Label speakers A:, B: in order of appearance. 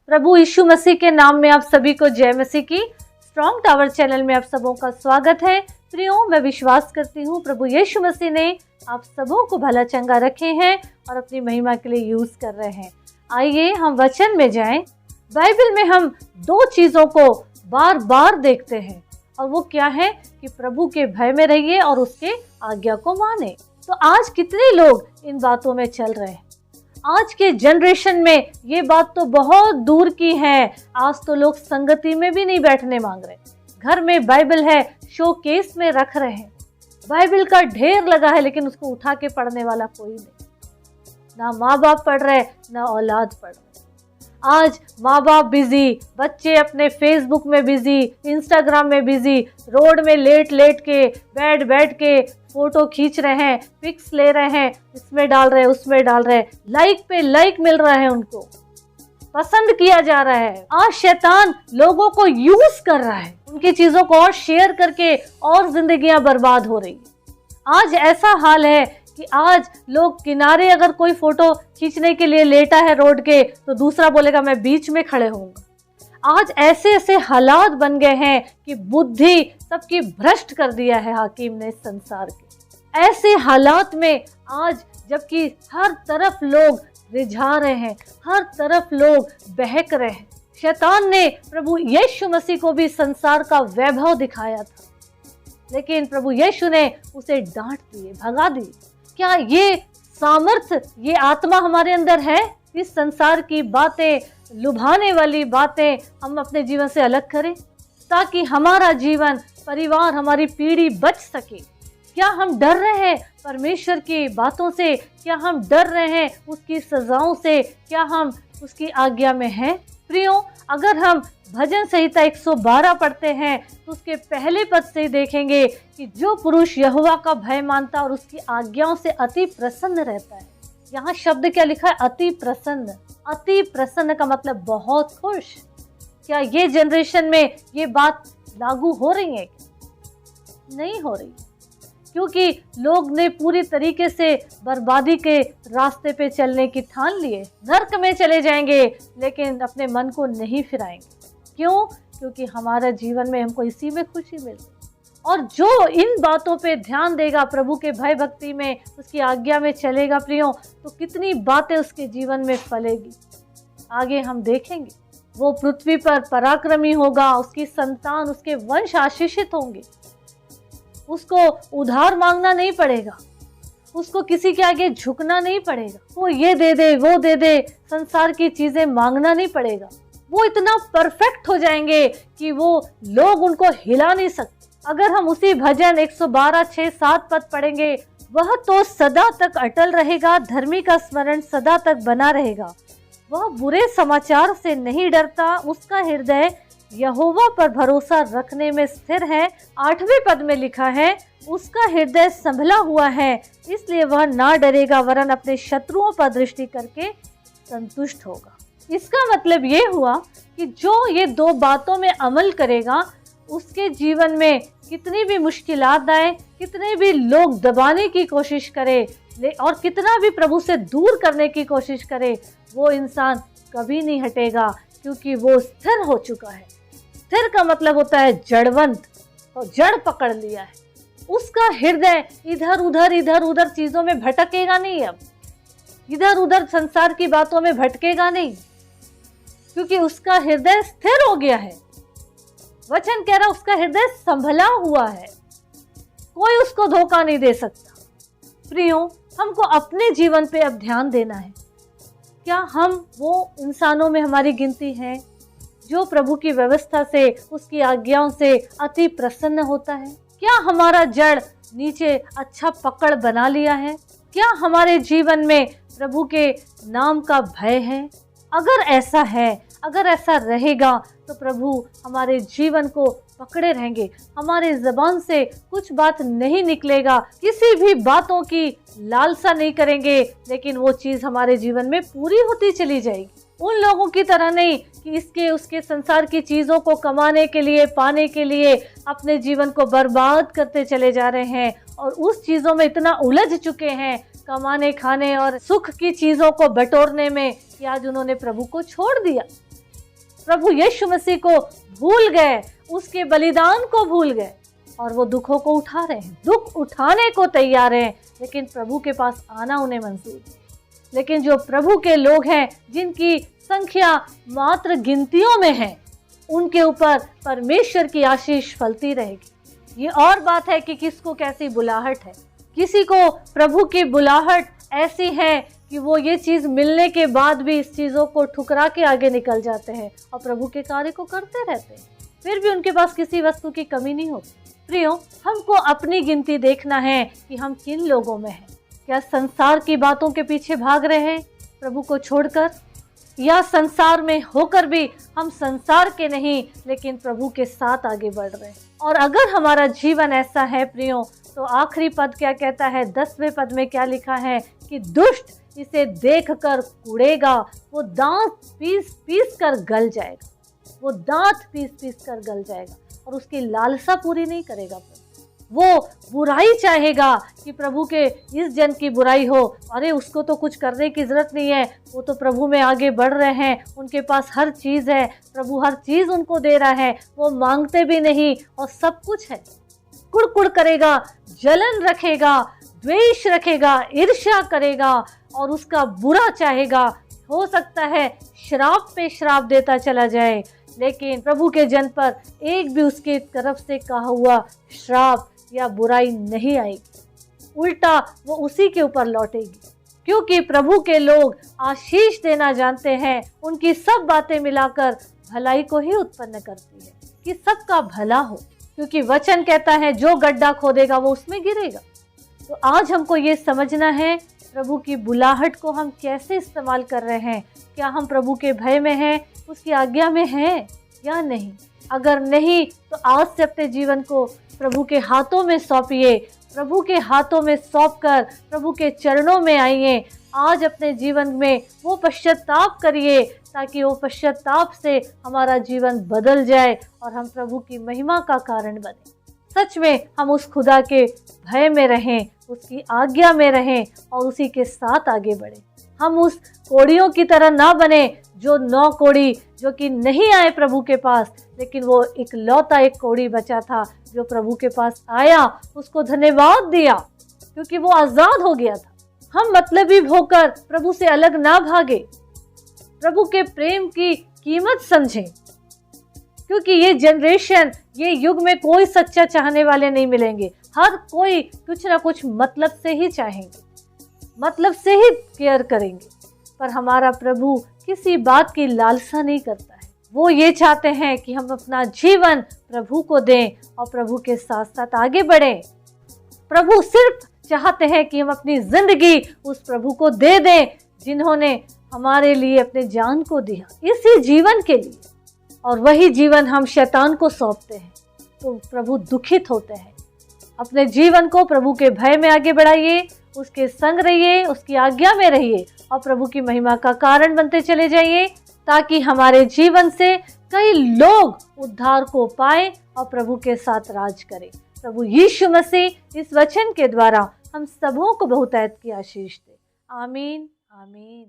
A: प्रभु यीशु मसीह के नाम में आप सभी को जय मसीह की। स्ट्रॉन्ग टावर चैनल में आप सबों का स्वागत है। प्रियो, मैं विश्वास करती हूँ प्रभु यीशु मसीह ने आप सबों को भला चंगा रखे हैं और अपनी महिमा के लिए यूज़ कर रहे हैं। आइए हम वचन में जाएं। बाइबल में हम दो चीज़ों को बार बार देखते हैं और वो क्या है कि प्रभु के भय में रहिए और उसके आज्ञा को माने। तो आज कितने लोग इन बातों में चल रहे हैं? आज के जनरेशन में ये बात तो बहुत दूर की है। आज तो लोग संगति में भी नहीं बैठने मांग रहे। घर में बाइबल है, शोकेस में रख रहे हैं। बाइबल का ढेर लगा है लेकिन उसको उठा के पढ़ने वाला कोई नहीं। ना माँ बाप पढ़ रहे, ना औलाद पढ़ रहे। आज माँ बाप बिजी, बच्चे अपने फेसबुक में बिजी, इंस्टाग्राम में बिजी, रोड में लेट लेट के बैठ के फोटो खींच रहे हैं, पिक्स ले रहे हैं, इसमें डाल रहे हैं, उसमें डाल रहे हैं, लाइक पे लाइक मिल रहा है, उनको पसंद किया जा रहा है। आज शैतान लोगों को यूज कर रहा है, उनकी चीजों को और शेयर करके और जिंदगियां बर्बाद हो रही है। आज ऐसा हाल है कि आज लोग किनारे अगर कोई फोटो खींचने के लिए लेटा है रोड के, तो दूसरा बोलेगा मैं बीच में खड़े होऊंगा। आज ऐसे ऐसे हालात बन गए हैं कि बुद्धि सबकी भ्रष्ट कर दिया है हाकिम ने संसार के। ऐसे हालात में आज जबकि हर तरफ लोग रिझा रहे हैं, हर तरफ लोग बहक रहे हैं, शैतान ने प्रभु यीशु मसीह को भी संसार का वैभव दिखाया था, लेकिन प्रभु यीशु ने उसे डांट दिए, भगा दिए। क्या ये सामर्थ्य, ये आत्मा हमारे अंदर है? इस संसार की बातें, लुभाने वाली बातें हम अपने जीवन से अलग करें ताकि हमारा जीवन, परिवार, हमारी पीढ़ी बच सके। क्या हम डर रहे हैं परमेश्वर की बातों से? क्या हम डर रहे हैं उसकी सजाओं से? क्या हम उसकी आज्ञा में हैं? प्रियो, अगर हम भजन संहिता 112 पढ़ते हैं तो उसके पहले पद से देखेंगे कि जो पुरुष यहोवा का भय मानता और उसकी आज्ञाओं से अति प्रसन्न रहता है। यहाँ शब्द क्या लिखा है? अति प्रसन्न। अति प्रसन्न का मतलब बहुत खुश। क्या ये जनरेशन में ये बात लागू हो रही है? नहीं हो रही, क्योंकि लोग ने पूरी तरीके से बर्बादी के रास्ते पे चलने की ठान लिए। नर्क में चले जाएंगे लेकिन अपने मन को नहीं फिराएंगे। क्यों? क्योंकि हमारा जीवन में हमको इसी में खुशी मिलती। और जो इन बातों पे ध्यान देगा, प्रभु के भय भक्ति में, उसकी आज्ञा में चलेगा प्रियो, तो कितनी बातें उसके जीवन में फलेगी। आगे हम देखेंगे वो पृथ्वी पर पराक्रमी होगा, उसकी संतान, उसके वंश आशीषित होंगे। उसको उधार मांगना नहीं पड़ेगा, उसको किसी के आगे झुकना नहीं पड़ेगा, वो ये दे दे वो दे दे, संसार की चीजें मांगना नहीं पड़ेगा। वो इतना परफेक्ट हो जाएंगे कि वो लोग उनको हिला नहीं सकते। अगर हम उसी भजन 112 6 7 पद पढ़ेंगे, वह तो सदा तक अटल रहेगा, धर्मी का स्मरण सदा तक बना रहेगा। वह बुरे समाचार से नहीं डरता, उसका हृदय यहोवा पर भरोसा रखने में स्थिर है। 8वें पद में लिखा है, उसका हृदय संभला हुआ है, इसलिए वह ना डरेगा, वरन अपने शत्रुओं पर दृष्टि करके संतुष्ट होगा। इसका मतलब ये हुआ कि जो ये दो बातों में अमल करेगा, उसके जीवन में कितनी भी मुश्किलात आए, कितने भी लोग दबाने की कोशिश करे और कितना भी प्रभु से दूर करने की कोशिश करे, वो इंसान कभी नहीं हटेगा, क्योंकि वो स्थिर हो चुका है। स्थिर का मतलब होता है जड़वंत, और जड़ पकड़ लिया है। उसका हृदय इधर उधर चीजों में भटकेगा नहीं, अब इधर उधर संसार की बातों में भटकेगा नहीं, क्योंकि उसका हृदय स्थिर हो गया है। वचन कह रहा उसका हृदय संभला हुआ है, कोई उसको धोखा नहीं दे सकता। प्रियो, हमको अपने जीवन पे अब ध्यान देना है। क्या हम वो इंसानों में हमारी गिनती है जो प्रभु की व्यवस्था से, उसकी आज्ञाओं से अति प्रसन्न होता है? क्या हमारा जड़ नीचे अच्छा पकड़ बना लिया है? क्या हमारे जीवन में प्रभु के नाम का भय है? अगर ऐसा है, अगर ऐसा रहेगा, तो प्रभु हमारे जीवन को पकड़े रहेंगे। हमारे ज़बान से कुछ बात नहीं निकलेगा, किसी भी बातों की लालसा नहीं करेंगे, लेकिन वो चीज़ हमारे जीवन में पूरी होती चली जाएगी। उन लोगों की तरह नहीं कि इसके उसके संसार की चीज़ों को कमाने के लिए, पाने के लिए अपने जीवन को बर्बाद करते चले जा रहे हैं और उस चीज़ों में इतना उलझ चुके हैं, कमाने खाने और सुख की चीज़ों को बटोरने में, कि आज उन्होंने प्रभु को छोड़ दिया। प्रभु यीशु मसीह को भूल गए, उसके बलिदान को भूल गए और वो दुखों को उठा रहे हैं, दुख उठाने को तैयार हैं, लेकिन प्रभु के पास आना उन्हें मंजूर है। लेकिन जो प्रभु के लोग हैं, जिनकी संख्या मात्र गिनतियों में है, उनके ऊपर परमेश्वर की आशीष फलती रहेगी। ये और बात है कि किसको कैसी बुलाहट है। किसी को प्रभु की बुलाहट ऐसी है कि वो ये चीज़ मिलने के बाद भी इस चीज़ों को ठुकरा के आगे निकल जाते हैं और प्रभु के कार्य को करते रहते हैं, फिर भी उनके पास किसी वस्तु की कमी नहीं होती। प्रियो, हमको अपनी गिनती देखना है कि हम किन लोगों में हैं। क्या संसार की बातों के पीछे भाग रहे हैं प्रभु को छोड़कर, या संसार में होकर भी हम संसार के नहीं लेकिन प्रभु के साथ आगे बढ़ रहे हैं। और अगर हमारा जीवन ऐसा है प्रियो, तो आखिरी पद क्या कहता है, 10वें पद में क्या लिखा है कि दुष्ट इसे देखकर कुढ़ेगा, वो दांत पीस पीस कर गल जाएगा, वो दांत पीस पीस कर गल जाएगा और उसकी लालसा पूरी नहीं करेगा। वो बुराई चाहेगा कि प्रभु के इस जन की बुराई हो, अरे उसको तो कुछ करने की ज़रूरत नहीं है, वो तो प्रभु में आगे बढ़ रहे हैं, उनके पास हर चीज़ है, प्रभु हर चीज़ उनको दे रहा है, वो मांगते भी नहीं और सब कुछ है। कुड़कुड़ करेगा, जलन रखेगा, द्वेष रखेगा, ईर्ष्या करेगा और उसका बुरा चाहेगा। हो सकता है श्राप पे श्राप देता चला जाए, लेकिन प्रभु के जन पर एक भी उसकी तरफ से कहा हुआ श्राप या बुराई नहीं आएगी, उल्टा वो उसी के ऊपर लौटेगी। क्योंकि प्रभु के लोग आशीष देना जानते हैं, उनकी सब बातें मिलाकर भलाई को ही उत्पन्न करती है कि सबका भला हो। क्योंकि वचन कहता है जो गड्ढा खोदेगा वो उसमें गिरेगा। तो आज हमको ये समझना है प्रभु की बुलाहट को हम कैसे इस्तेमाल कर रहे हैं। क्या हम प्रभु के भय में हैं, उसकी आज्ञा में हैं या नहीं। अगर नहीं तो आज से अपने जीवन को प्रभु के हाथों में सौंपिए, प्रभु के हाथों में सौंपकर प्रभु के चरणों में आइए। आज अपने जीवन में वो पश्चाताप करिए ताकि वो पश्चाताप से हमारा जीवन बदल जाए और हम प्रभु की महिमा का कारण बने। सच में हम उस खुदा के भय में रहें, उसकी आज्ञा में रहें और उसी के साथ आगे बढ़ें। हम उस कोड़ियों की तरह ना बने जो 9 कोड़ी जो कि नहीं आए प्रभु के पास, लेकिन वो इकलौता एक कोड़ी बचा था जो प्रभु के पास आया, उसको धन्यवाद दिया क्योंकि वो आज़ाद हो गया था। हम मतलबी होकर प्रभु से अलग ना भागे, प्रभु के प्रेम की कीमत समझें। क्योंकि ये जनरेशन, ये युग में कोई सच्चा चाहने वाले नहीं मिलेंगे। हर कोई कुछ ना कुछ मतलब से ही चाहेंगे, मतलब से ही केयर करेंगे। पर हमारा प्रभु किसी बात की लालसा नहीं करता है। वो ये चाहते हैं कि हम अपना जीवन प्रभु को दें और प्रभु के साथ साथ आगे बढ़ें। प्रभु सिर्फ चाहते हैं कि हम अपनी जिंदगी उस प्रभु को दे दें जिन्होंने हमारे लिए अपने जान को दिया इसी जीवन के लिए, और वही जीवन हम शैतान को सौंपते हैं तो प्रभु दुखित होते हैं। अपने जीवन को प्रभु के भय में आगे बढ़ाइए, उसके संग रहिए, उसकी आज्ञा में रहिए और प्रभु की महिमा का कारण बनते चले जाइए, ताकि हमारे जीवन से कई लोग उद्धार को पाए और प्रभु के साथ राज करें। प्रभु यीशु मसीह इस वचन के द्वारा हम सबों को बहुतायत की आशीष दे। आमीन, आमीन।